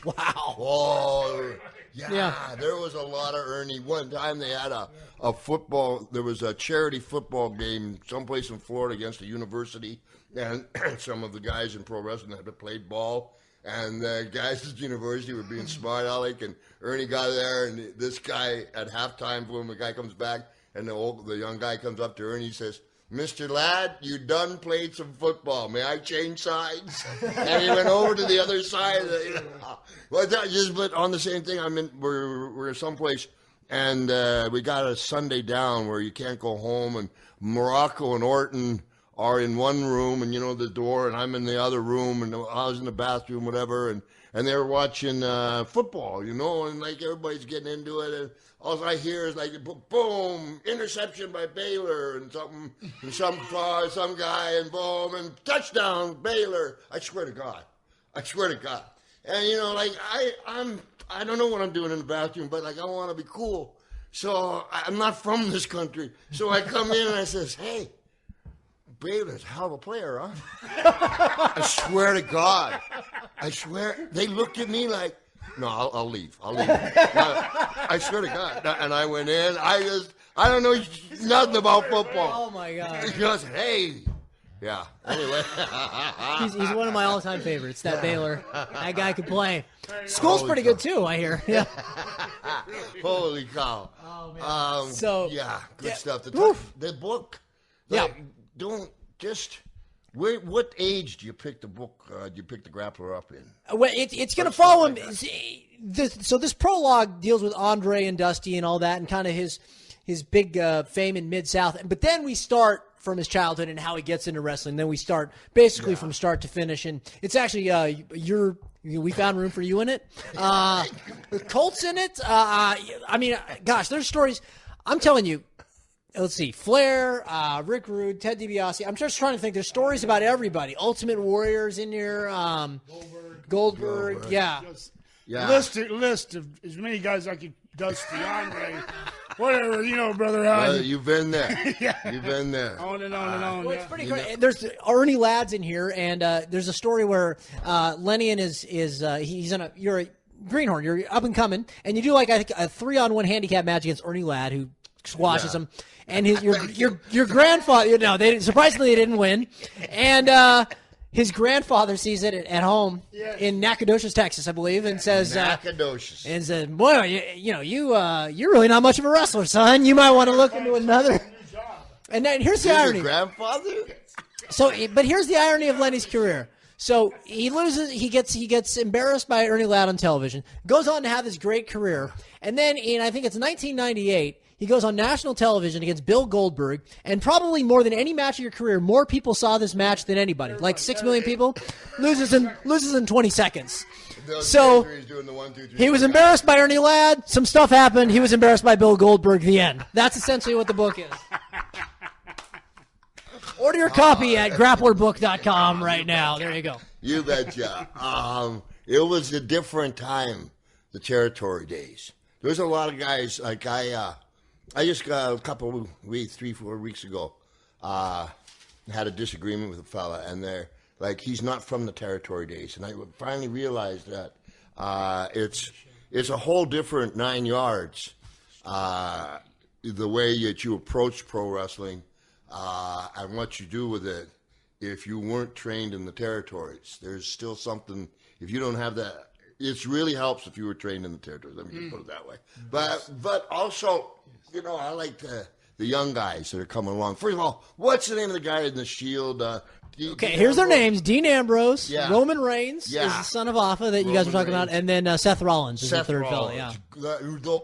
S2: Wow.
S1: Oh, yeah. There was a lot of Ernie. One time they had a football, there was a charity football game someplace in Florida against a university, and some of the guys in pro wrestling had to play ball, and the guys at the university were being smart aleck, and Ernie got there, and this guy at halftime, when the guy comes back, and the young guy comes up to Ernie and says, "Mr. Ladd, you done played some football. May I change sides?" And he went over to the other side. But on the same thing, we're someplace, and we got a Sunday down where you can't go home, and Morocco and Orton are in one room, and the door, and I'm in the other room, and I was in the bathroom, whatever, and and they were watching football, you know, and like everybody's getting into it, and all I hear is like boom, interception by Baylor, and something, and some guy, and boom, and touchdown Baylor. I swear to God, and you know, like I don't know what I'm doing in the bathroom, but like I want to be cool, so I'm not from this country, so I come in and I says, hey. Baylor's a hell of a player, huh? I swear to God. They looked at me like, no, I'll leave. I swear to God. And I went in. I don't know nothing about football.
S2: Oh, my God.
S1: He goes, hey. Yeah. Anyway.
S2: He's one of my all-time favorites, that Baylor. That guy could play. School's pretty good, too, I hear. Yeah.
S1: Holy cow.
S2: Oh, man.
S1: Yeah, good stuff. The book.
S2: Yeah.
S1: Don't just. What age do you pick the book? Do you pick the Grappler up in?
S2: Well, it's going to follow him. So this prologue deals with Andre and Dusty and all that, and kind of his big fame in Mid-South. But then we start from his childhood and how he gets into wrestling. Then we start basically from start to finish, and it's actually we found room for you in it. Colt's in it. I mean, gosh, there's stories. I'm telling you. Let's see, Flair, Rick Rude, Ted DiBiase. I'm just trying to think. There's stories about everybody. Ultimate Warriors in here. Goldberg. Yeah.
S3: List of as many guys I could. Dusty, Andre, whatever, you know, brother.
S1: You've been there.
S3: Yeah.
S1: You've been there.
S3: On and on and on.
S2: Well, it's pretty great. There's Ernie Ladd's in here, and there's a story where Lenny and he's you're a greenhorn. You're up and coming, and you do like I think a 3-on-1 handicap match against Ernie Ladd, who squashes him. And your grandfather, surprisingly they didn't win, and his grandfather sees it at home in Nacogdoches, Texas, I believe, and says,
S1: Nacogdoches.
S2: And says, boy, you're really not much of a wrestler, son. You might want to look into another. And then here's the irony.
S1: Grandfather.
S2: So, but here's the irony of Lenny's career. So he loses. He gets embarrassed by Ernie Ladd on television. Goes on to have this great career, and then I think it's 1998. He goes on national television against Bill Goldberg, and probably more than any match of your career, more people saw this match than anybody. Like 6 million people. Loses in 20 seconds. So he was embarrassed by Ernie Ladd. Some stuff happened. He was embarrassed by Bill Goldberg. The end. That's essentially what the book is. Order your copy at grapplerbook.com right now. There you go.
S1: You betcha. It was a different time, the territory days. There was a lot of guys like I just got a couple of weeks, 3-4 weeks ago, had a disagreement with a fella, and they're like, he's not from the territory days. And I finally realized that it's a whole different 9 yards, the way that you approach pro wrestling and what you do with it if you weren't trained in the territories. There's still something, if you don't have that, it really helps if you were trained in the territories. Let me just put it that way. But also, you know, I like the young guys that are coming along. First of all, what's the name of the guy in the Shield?
S2: Here's their names. Dean Ambrose, Roman Reigns is the son of Alpha that you guys were talking about, and then Seth Rollins is the third fellow. Yeah,
S1: a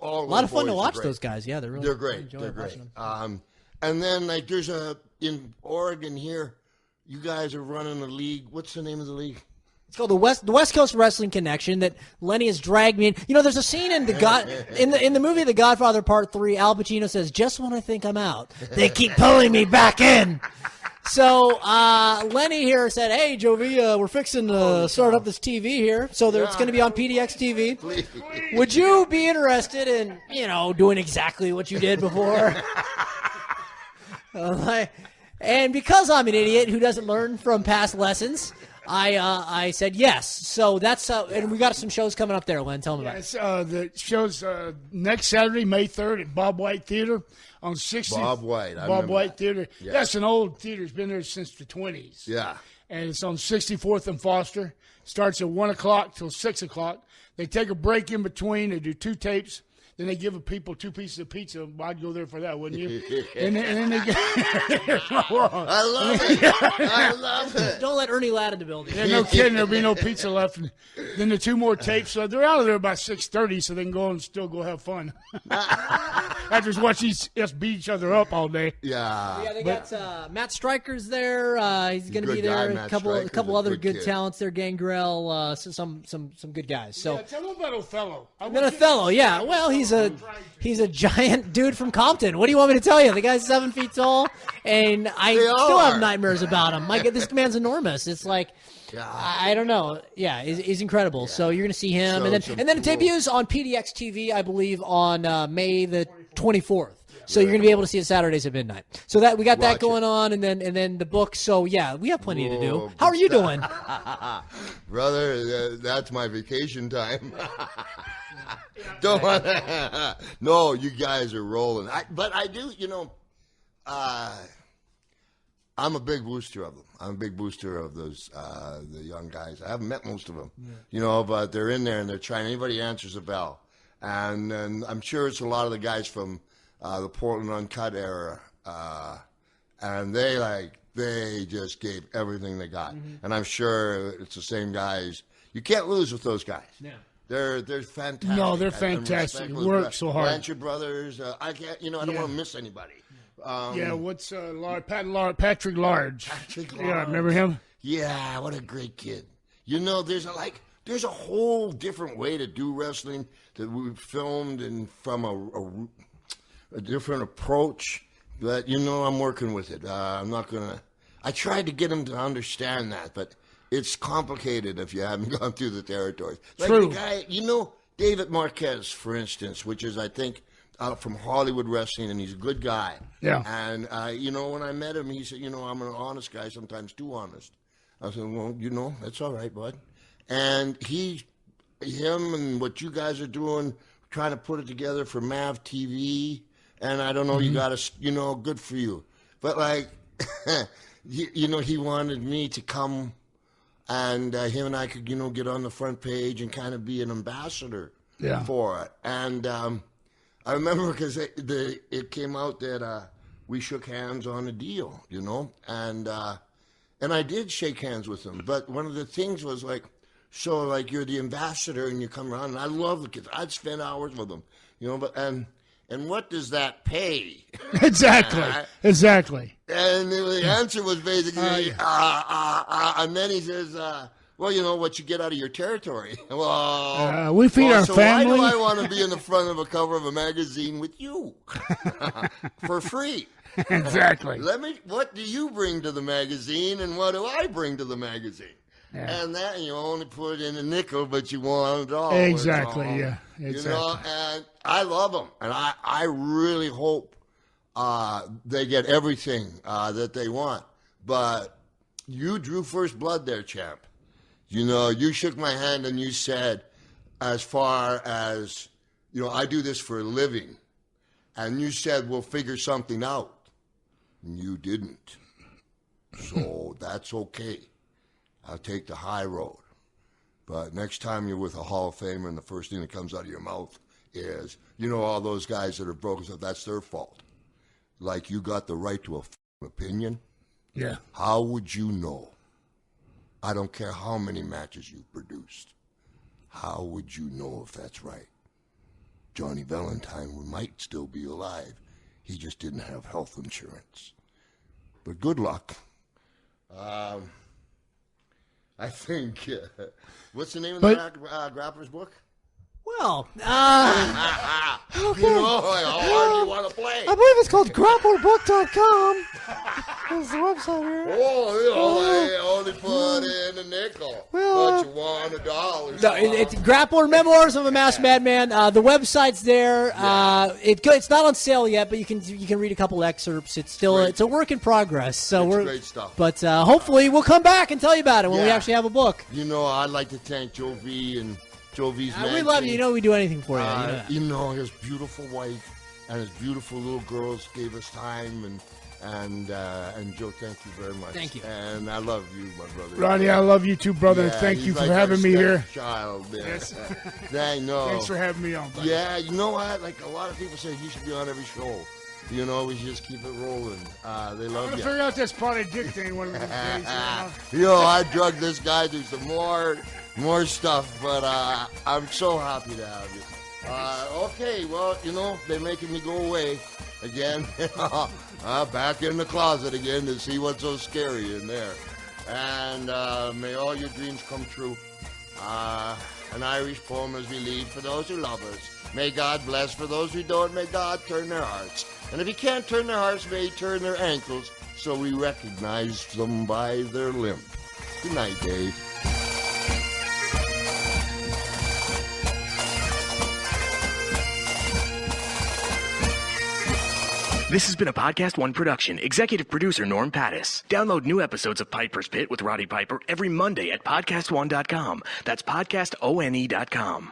S2: lot of fun to watch those guys. Yeah, they're
S1: great. They're great. And then like there's in Oregon here, you guys are running a league. What's the name of the league?
S2: It's called the West Coast Wrestling Connection that Lenny has dragged me in. You know, there's a scene in in the movie The Godfather Part 3. Al Pacino says, "Just when I think I'm out, they keep pulling me back in." So Lenny here said, "Hey, Jovi, we're fixing to start up this TV here, so that it's going to be on PDX TV.
S1: Please.
S2: Would you be interested in, doing exactly what you did before?" And because I'm an idiot who doesn't learn from past lessons, I said yes. So that's and we got some shows coming up there, Len. Tell me about it.
S3: The show's next Saturday, May 3rd at Bob White Theater on 60th.
S1: Bob White
S3: Theater. Yeah. That's an old theater. It's been there since the 20s.
S1: Yeah.
S3: And it's on 64th and Foster. Starts at 1 o'clock till 6 o'clock. They take a break in between. They do 2 tapes. then they give people 2 pieces of pizza. Well, I'd go there for that, wouldn't you? and then they get,
S1: I love it. I love it.
S2: Don't let Ernie Ladd in the building.
S3: Yeah, no kidding. There'll be no pizza left. And then the 2 more tapes. So they're out of there by 6:30, so they can go and still go have fun. After just watch us beat each other up all day.
S1: Yeah.
S2: Yeah, they got Matt Stryker's there. He's going to be
S1: Good guy,
S2: there. A
S1: Matt
S2: couple
S1: Stryker's a
S2: other
S1: good
S2: good
S1: kid.
S2: talents there. Gangrel, some good guys. So.
S3: Yeah, tell them about Othello.
S2: Then Othello, yeah. Well, he's a giant dude from Compton. What do you want me to tell you? The guy's 7 feet tall, and I still have nightmares about him. This man's enormous. It's like, I don't know. Yeah, he's incredible. Yeah. So you're going to see him,
S1: So
S2: and then it debuts on PDX TV, I believe, on May the 24th. So you're going to be able to see it Saturdays at midnight. So that we got that going on, and then the book. So yeah, we have plenty to do. How are you doing,
S1: brother? That's my vacation time. Don't want to. No, you guys are rolling. But I do. I'm a big booster of them. I'm a big booster of those the young guys. I haven't met most of them, but they're in there and they're trying. Anybody answers a bell, and I'm sure it's a lot of the guys from the Portland Uncut era, and they just gave everything they got. And I'm sure it's the same guys. You can't lose with those guys. Yeah. They're fantastic.
S3: No, they're fantastic. Work so hard.
S1: Blanchard brothers. I can't. I don't want to miss anybody.
S3: What's Patrick Large?
S1: Patrick Large.
S3: Yeah, remember him?
S1: Yeah, what a great kid. There's a whole different way to do wrestling that we filmed and from a different approach. But I'm working with it. I'm not gonna. I tried to get him to understand that, but it's complicated if you haven't gone through the territories. Like
S3: True.
S1: The guy, David Marquez, for instance, which is I think. From Hollywood wrestling, and he's a good guy.
S3: Yeah.
S1: And, when I met him, he said, I'm an honest guy, sometimes too honest. I said, well, that's all right, bud. And him and what you guys are doing, trying to put it together for Mav TV, and I don't know, you got to, good for you. But, he wanted me to come, and him and I could, get on the front page and kind of be an ambassador for it. And, I remember because it came out that we shook hands on a deal, and I did shake hands with him. But one of the things was you're the ambassador and you come around, and I love the kids. I'd spend hours with them, but and what does that pay?
S3: Exactly.
S1: And the answer was basically, and then he says, well, what you get out of your territory. Well,
S3: we feed our
S1: so
S3: family.
S1: Why do I want to be in the front of a cover of a magazine with you for free?
S3: Exactly.
S1: What do you bring to the magazine, and what do I bring to the magazine? Yeah. And that you only put in a nickel, but you want it all.
S3: Exactly. Yeah. Exactly.
S1: And I love them, and I really hope they get everything that they want. But you drew first blood there, champ. You shook my hand and you said, as far as, I do this for a living. And you said, we'll figure something out. And you didn't. So that's okay. I'll take the high road. But next time you're with a Hall of Famer and the first thing that comes out of your mouth is, all those guys that are broken stuff, that's their fault. Like you got the right to a opinion.
S3: Yeah.
S1: How would you know? I don't care how many matches you've produced. How would you know if that's right? Johnny Valentine might still be alive. He just didn't have health insurance. But good luck. I think, what's the name of the Grappler's book?
S2: Well,
S1: how hard do you want to play?
S2: I believe it's called grapplerbook.com. That's the website here.
S1: They only put in a nickel, but you want $1.
S2: No, it's Grappler Memoirs of a Masked Madman. The website's there. It's not on sale yet, but you can read a couple excerpts. It's a work in progress. So
S1: it's great stuff.
S2: But hopefully we'll come back and tell you about it when we actually have a book.
S1: I'd like to thank Joe V and Joe V's man.
S2: We love you. We do anything for you.
S1: His beautiful wife and his beautiful little girls gave us time, And Joe, thank you very much.
S2: Thank you.
S1: And I love you, my brother.
S3: Roddy, I love you too, brother.
S1: Yeah,
S3: Thank you
S1: he's
S3: for
S1: like
S3: having
S1: our
S3: me here.
S1: Child, man.
S3: Yes.
S1: I know.
S3: Thanks for having me on, buddy.
S1: Yeah, you know what? Like a lot of people say, he should be on every show. You know, we should just keep it rolling. They
S3: I'm
S1: love
S3: gonna
S1: you.
S3: figure out this pot of dick thing one of these days.
S1: I drug this guy through some more stuff, but I'm so happy to have you. Okay, well, they're making me go away again. Back in the closet again to see what's so scary in there. And may all your dreams come true. An Irish poem as we leave for those who love us. May God bless for those who don't. May God turn their hearts. And if he can't turn their hearts, may he turn their ankles so we recognize them by their limp. Good night, Dave.
S4: This has been a Podcast One production. Executive producer Norm Pattis. Download new episodes of Piper's Pit with Roddy Piper every Monday at podcastone.com. That's podcastone.com.